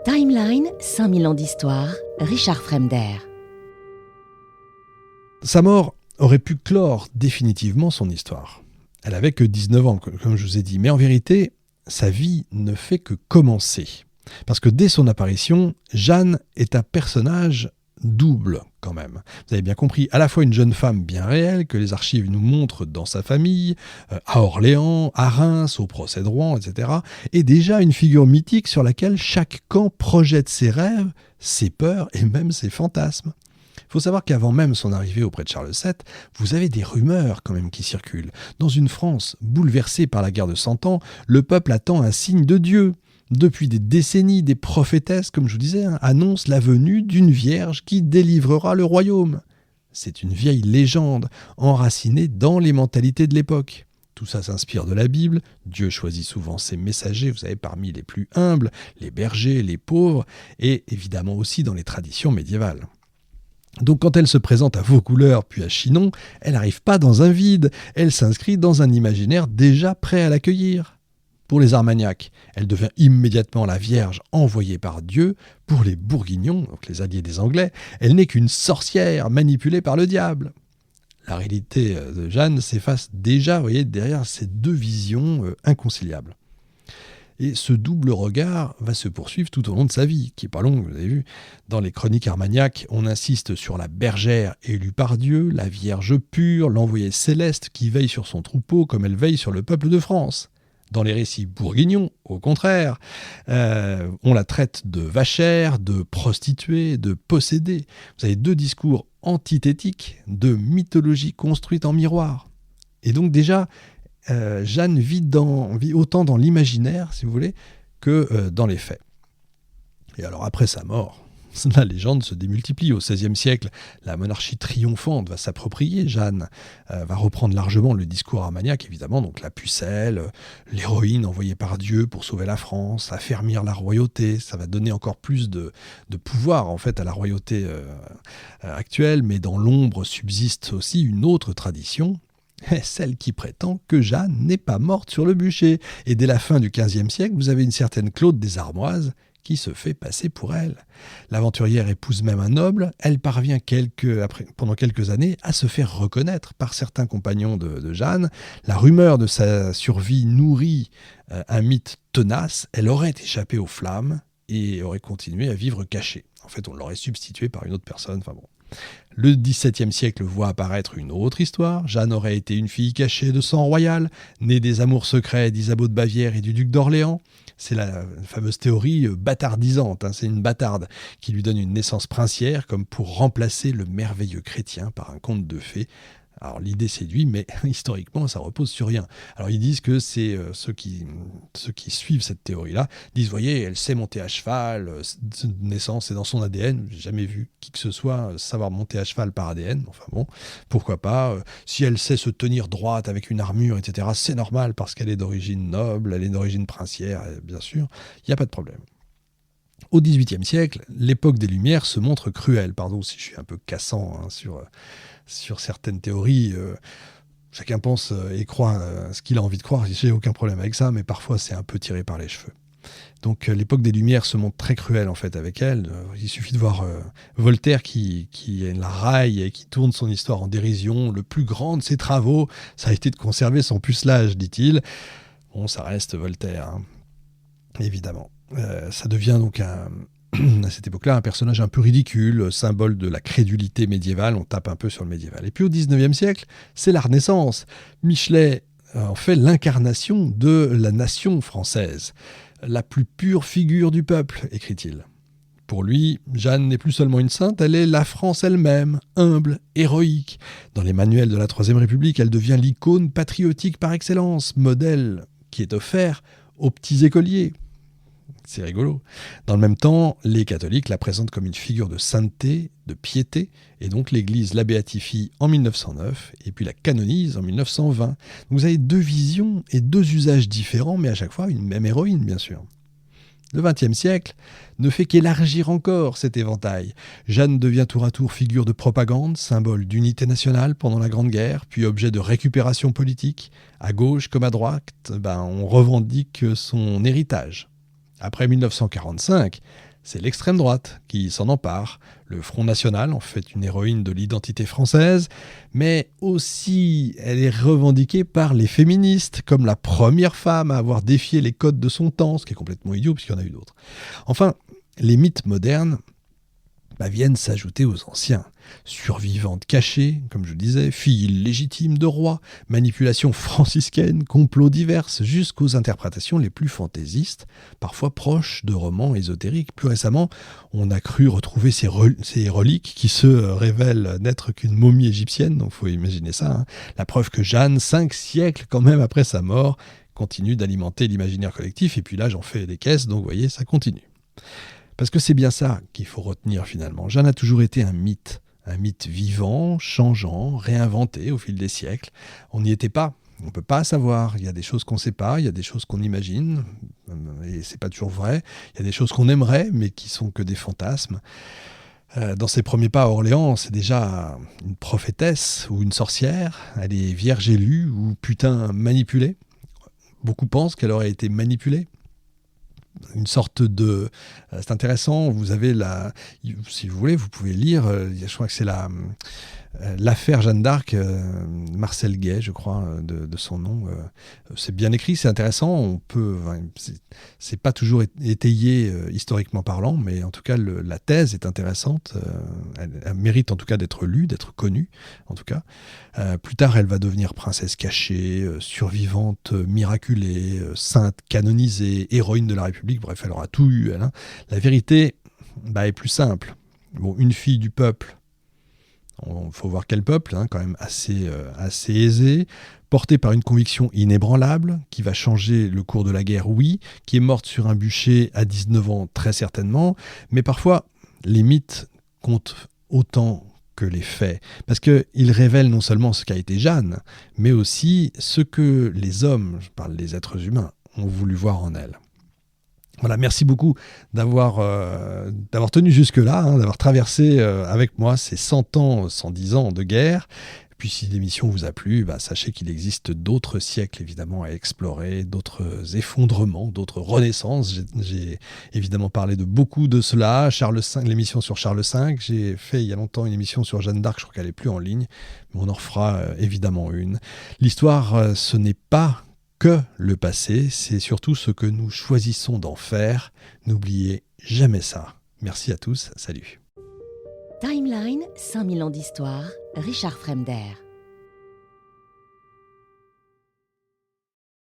Timeline, 5000 ans d'histoire, Richard Fremder. Sa mort aurait pu clore définitivement son histoire. Elle avait que 19 ans, comme je vous ai dit, mais en vérité, sa vie ne fait que commencer. Parce que dès son apparition, Jeanne est un personnage double quand même. Vous avez bien compris, à la fois une jeune femme bien réelle que les archives nous montrent dans sa famille, à Orléans, à Reims, au procès de Rouen, etc. Et déjà une figure mythique sur laquelle chaque camp projette ses rêves, ses peurs et même ses fantasmes. Il faut savoir qu'avant même son arrivée auprès de Charles VII, vous avez des rumeurs quand même qui circulent. Dans une France bouleversée par la guerre de 100 ans, le peuple attend un signe de Dieu. Depuis des décennies, des prophétesses, comme je vous disais, annoncent la venue d'une vierge qui délivrera le royaume. C'est une vieille légende, enracinée dans les mentalités de l'époque. Tout ça s'inspire de la Bible. Dieu choisit souvent ses messagers, vous savez, parmi les plus humbles, les bergers, les pauvres, et évidemment aussi dans les traditions médiévales. Donc quand elle se présente à Vaucouleurs puis à Chinon, elle n'arrive pas dans un vide, elle s'inscrit dans un imaginaire déjà prêt à l'accueillir. Pour les Armagnacs, elle devient immédiatement la Vierge envoyée par Dieu. Pour les Bourguignons, donc les alliés des Anglais, elle n'est qu'une sorcière manipulée par le diable. La réalité de Jeanne s'efface déjà, vous voyez, derrière ces deux visions inconciliables. Et ce double regard va se poursuivre tout au long de sa vie, qui n'est pas longue, vous avez vu. Dans les chroniques armagnaques, on insiste sur la bergère élue par Dieu, la Vierge pure, l'envoyée céleste qui veille sur son troupeau comme elle veille sur le peuple de France. Dans les récits bourguignons, au contraire, on la traite de vachère, de prostituée, de possédée. Vous avez deux discours antithétiques de mythologie construite en miroir. Et donc déjà, Jeanne vit autant dans l'imaginaire, si vous voulez, que dans les faits. Et alors après sa mort, la légende se démultiplie. Au XVIe siècle, la monarchie triomphante va s'approprier Jeanne, va reprendre largement le discours armagnac, évidemment, donc la pucelle, l'héroïne envoyée par Dieu pour sauver la France, affermir la royauté. Ça va donner encore plus de pouvoir en fait à la royauté actuelle, mais dans l'ombre subsiste aussi une autre tradition, celle qui prétend que Jeanne n'est pas morte sur le bûcher. Et dès la fin du XVe siècle, vous avez une certaine Claude des Armoises qui se fait passer pour elle. L'aventurière épouse même un noble, elle parvient pendant quelques années à se faire reconnaître par certains compagnons de Jeanne. La rumeur de sa survie nourrit un mythe tenace, elle aurait échappé aux flammes et aurait continué à vivre cachée. En fait, on l'aurait substituée par une autre personne, enfin bon. Le XVIIe siècle voit apparaître une autre histoire. Jeanne aurait été une fille cachée de sang royal, née des amours secrets d'Isabeau de Bavière et du duc d'Orléans. C'est la fameuse théorie bâtardisante. C'est une bâtarde qui lui donne une naissance princière comme pour remplacer le merveilleux chrétien par un conte de fées. Alors l'idée séduit, mais historiquement, ça repose sur rien. Alors ils disent que c'est ceux qui suivent cette théorie-là, disent, voyez, elle sait monter à cheval, de naissance, c'est dans son ADN. J'ai jamais vu qui que ce soit savoir monter à cheval par ADN. Enfin bon, pourquoi pas. Si elle sait se tenir droite avec une armure, etc., c'est normal parce qu'elle est d'origine noble, elle est d'origine princière, bien sûr, il n'y a pas de problème. Au XVIIIe siècle, l'époque des Lumières se montre cruelle. Pardon si je suis un peu cassant sur certaines théories. Chacun pense et croit ce qu'il a envie de croire. J'ai aucun problème avec ça, mais parfois c'est un peu tiré par les cheveux. Donc l'époque des Lumières se montre très cruelle en fait avec elle. Il suffit de voir Voltaire qui la raille et qui tourne son histoire en dérision. Le plus grand de ses travaux, ça a été de conserver son pucelage, dit-il. Bon, ça reste Voltaire, évidemment. Ça devient donc à cette époque-là un personnage un peu ridicule, symbole de la crédulité médiévale. On tape un peu sur le médiéval. Et puis au XIXe siècle, c'est la Renaissance. Michelet en fait l'incarnation de la nation française. La plus pure figure du peuple, écrit-il. Pour lui, Jeanne n'est plus seulement une sainte, elle est la France elle-même, humble, héroïque. Dans les manuels de la Troisième République, elle devient l'icône patriotique par excellence, modèle qui est offert aux petits écoliers. C'est rigolo. Dans le même temps, les catholiques la présentent comme une figure de sainteté, de piété, et donc l'Église la béatifie en 1909, et puis la canonise en 1920. Donc vous avez deux visions et deux usages différents, mais à chaque fois une même héroïne, bien sûr. Le XXe siècle ne fait qu'élargir encore cet éventail. Jeanne devient tour à tour figure de propagande, symbole d'unité nationale pendant la Grande Guerre, puis objet de récupération politique. À gauche comme à droite, on revendique son héritage. Après 1945, c'est l'extrême droite qui s'en empare. Le Front National en fait une héroïne de l'identité française, mais aussi elle est revendiquée par les féministes comme la première femme à avoir défié les codes de son temps, ce qui est complètement idiot puisqu'il y en a eu d'autres. Enfin, les mythes modernes viennent s'ajouter aux anciens. Survivante cachée, comme je le disais, fille illégitime de roi, manipulation franciscaine, complots divers, jusqu'aux interprétations les plus fantaisistes, parfois proches de romans ésotériques. Plus récemment, on a cru retrouver ces reliques qui se révèlent n'être qu'une momie égyptienne, donc il faut imaginer ça. La preuve que Jeanne, 5 siècles quand même après sa mort, continue d'alimenter l'imaginaire collectif, et puis là j'en fais des caisses, donc vous voyez, ça continue. Parce que c'est bien ça qu'il faut retenir finalement. Jeanne a toujours été un mythe vivant, changeant, réinventé au fil des siècles. On n'y était pas, on ne peut pas savoir. Il y a des choses qu'on ne sait pas, il y a des choses qu'on imagine, et c'est pas toujours vrai. Il y a des choses qu'on aimerait, mais qui sont que des fantasmes. Dans ses premiers pas à Orléans, c'est déjà une prophétesse ou une sorcière. Elle est vierge élue ou putain manipulée. Beaucoup pensent qu'elle aurait été manipulée. Une sorte de... c'est intéressant, vous avez si vous voulez, vous pouvez lire, je crois que c'est l'affaire Jeanne d'Arc, Marcel Gay, je crois, de son nom. C'est bien écrit, c'est intéressant, c'est pas toujours étayé historiquement parlant, mais en tout cas, la thèse est intéressante, elle mérite en tout cas d'être lue, d'être connue, en tout cas. Plus tard, elle va devenir princesse cachée, survivante miraculée, sainte canonisée, héroïne de la République, bref, elle aura tout eu, elle. La vérité est plus simple. Bon, une fille du peuple, il faut voir quel peuple, quand même assez aisé, portée par une conviction inébranlable, qui va changer le cours de la guerre, oui, qui est morte sur un bûcher à 19 ans, très certainement, mais parfois, les mythes comptent autant que les faits, parce qu'ils révèlent non seulement ce qu'a été Jeanne, mais aussi ce que les hommes, je parle des êtres humains, ont voulu voir en elle. Voilà, merci beaucoup d'avoir tenu jusque-là, d'avoir traversé avec moi ces 100 ans, 110 ans de guerre. Et puis si l'émission vous a plu, sachez qu'il existe d'autres siècles évidemment à explorer, d'autres effondrements, d'autres renaissances. J'ai évidemment parlé de beaucoup de cela. Charles V, l'émission sur Charles V. J'ai fait il y a longtemps une émission sur Jeanne d'Arc, je crois qu'elle n'est plus en ligne, mais on en refera évidemment une. L'histoire, ce n'est pas que le passé, c'est surtout ce que nous choisissons d'en faire. N'oubliez jamais ça. Merci à tous, salut. Timeline, 5000 ans d'histoire, Richard Fremder.